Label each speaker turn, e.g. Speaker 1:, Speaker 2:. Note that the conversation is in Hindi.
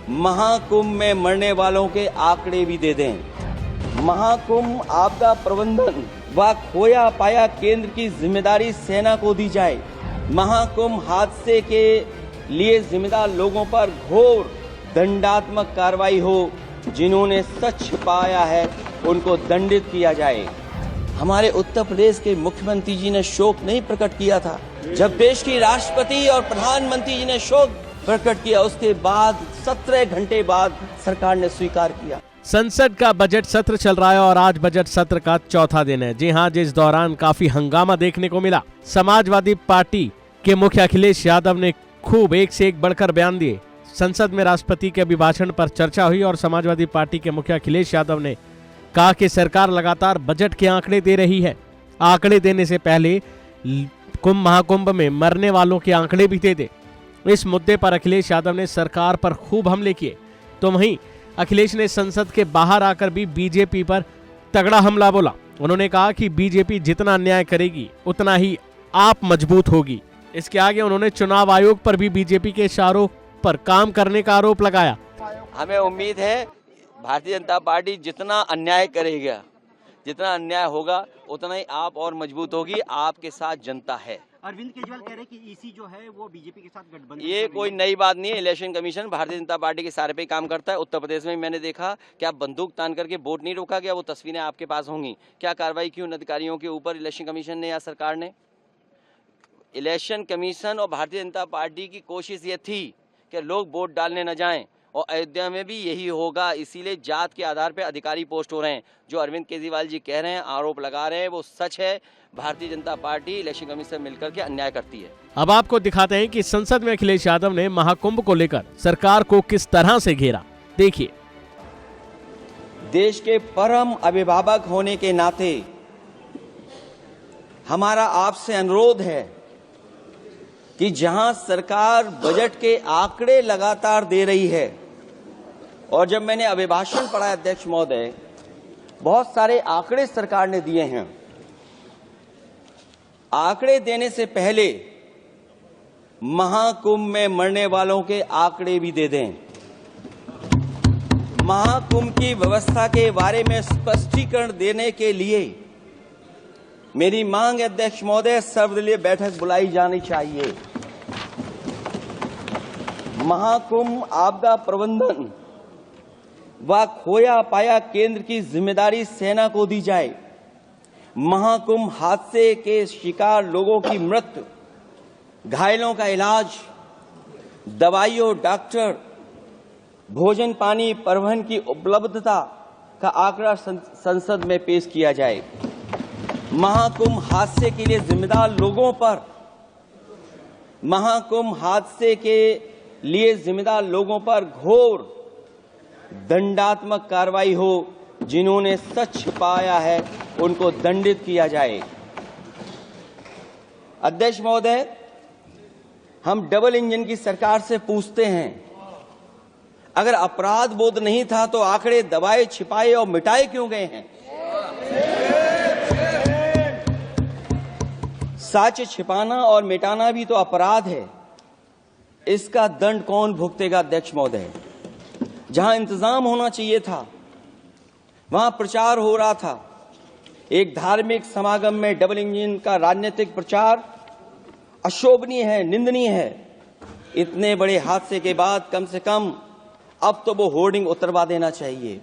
Speaker 1: महाकुंभ में मरने वालों के आंकड़े भी दे दें। महाकुंभ आपदा प्रबंधन व खोया पाया केंद्र की जिम्मेदारी सेना को दी जाए। महाकुंभ हादसे के लिए जिम्मेदार लोगों पर घोर दंडात्मक कार्रवाई हो। जिन्होंने सच छिपाया है उनको दंडित किया जाए। हमारे उत्तर प्रदेश के मुख्यमंत्री जी ने शोक नहीं प्रकट किया था। जब देश की राष्ट्रपति और प्रधानमंत्री जी ने शोक प्रकट किया, उसके बाद 17 घंटे बाद सरकार ने स्वीकार किया।
Speaker 2: संसद का बजट सत्र चल रहा है और आज बजट सत्र का चौथा दिन है। जी हां, जिस दौरान काफी हंगामा देखने को मिला। समाजवादी पार्टी के मुख्य अखिलेश यादव ने खूब एक से एक बढ़कर बयान दिए। संसद में राष्ट्रपति के अभिभाषण पर चर्चा हुई और समाजवादी पार्टी के मुखिया अखिलेश यादव ने कहा कि सरकार लगातार बजट के आंकड़े दे रही है। आंकड़े देने से पहले कुंभ महाकुंभ में मरने वालों के आंकड़े भी दे दे। इस मुद्दे पर अखिलेश यादव ने सरकार पर खूब हमले किए। तो वहीं अखिलेश ने संसद के बाहर आकर भी बीजेपी पर तगड़ा हमला बोला। उन्होंने कहा कि बीजेपी जितना अन्याय करेगी उतना ही आप मजबूत होगी। इसके आगे उन्होंने चुनाव आयोग पर भी बीजेपी के इशारों पर काम करने का आरोप लगाया।
Speaker 1: हमें उम्मीद है भारतीय जनता पार्टी जितना अन्याय करेगा, जितना अन्याय होगा उतना ही आप और मजबूत होगी। आपके साथ जनता है।
Speaker 3: अरविंद केजरीवाल कह रहे हैं कि ईसी जो है वो बीजेपी के साथ गठबंधन।
Speaker 1: ये कोई नई बात नहीं है। Election commission Bharatiya Janata party के सारे पे काम करता है। उत्तर प्रदेश में मैंने देखा कि आप बंदूक तान करके वोट नहीं रोका गया। वो तस्वीरें आपके पास होंगी। क्या कार्रवाई की उन अधिकारियों के ऊपर इलेक्शन कमीशन ने या सरकार ने? इलेक्शन कमीशन और भारतीय जनता पार्टी की कोशिश ये थी कि लोग वोट डालने न जाएं और अयोध्या में भी यही होगा। इसीलिए जात के आधार पर अधिकारी पोस्ट हो रहे हैं। जो अरविंद केजरीवाल जी कह रहे हैं, आरोप लगा रहे हैं, वो सच है। Bharatiya Janata party election commission से मिलकर के अन्याय करती है।
Speaker 2: अब आपको दिखाते हैं कि संसद में अखिलेश यादव ने महाकुंभ को लेकर सरकार को किस तरह से घेरा। देखिए।
Speaker 1: देश के परम अभिभावक होने के नाते हमारा आपसे अनुरोध है कि जहां सरकार बजट के आंकड़े लगातार दे रही है, और जब मैंने अभिभाषण पढ़ा अध्यक्ष महोदय, बहुत सारे आंकड़े सरकार ने दिए हैं। आंकड़े देने से पहले महाकुंभ में मरने वालों के आंकड़े भी दे दें। महाकुंभ की व्यवस्था के बारे में स्पष्टीकरण देने के लिए मेरी मांग है अध्यक्ष महोदय, सर्वदलीय बैठक बुलाई जानी चाहिए। महाकुंभ आपदा प्रबंधन व खोया पाया केंद्र की जिम्मेदारी सेना को दी जाए। महाकुंभ हादसे के शिकार लोगों की मृत्यु, घायलों का इलाज, दवाइयों, डॉक्टर, भोजन पानी, परिवहन की उपलब्धता का आंकड़ा संसद में पेश किया जाए। महाकुंभ हादसे के लिए जिम्मेदार लोगों पर, महाकुंभ हादसे के लिए जिम्मेदार लोगों पर घोर दंडात्मक कार्रवाई हो। जिन्होंने सच छिपाया है उनको दंडित किया जाए। अध्यक्ष महोदय, हम डबल इंजन की सरकार से पूछते हैं, अगर अपराध बोध नहीं था तो आंकड़े दबाए, छिपाए और मिटाए क्यों गए हैं? सच छिपाना और मिटाना भी तो अपराध है। इसका दंड कौन भुगतेगा अध्यक्ष महोदय? जहां इंतजाम होना चाहिए था वहां प्रचार हो रहा था। एक धार्मिक समागम में डबल इंजन का राजनीतिक प्रचार अशोभनीय है, निंदनीय है। इतने बड़े हादसे के बाद कम से कम अब तो वो होर्डिंग उतरवा देना चाहिए।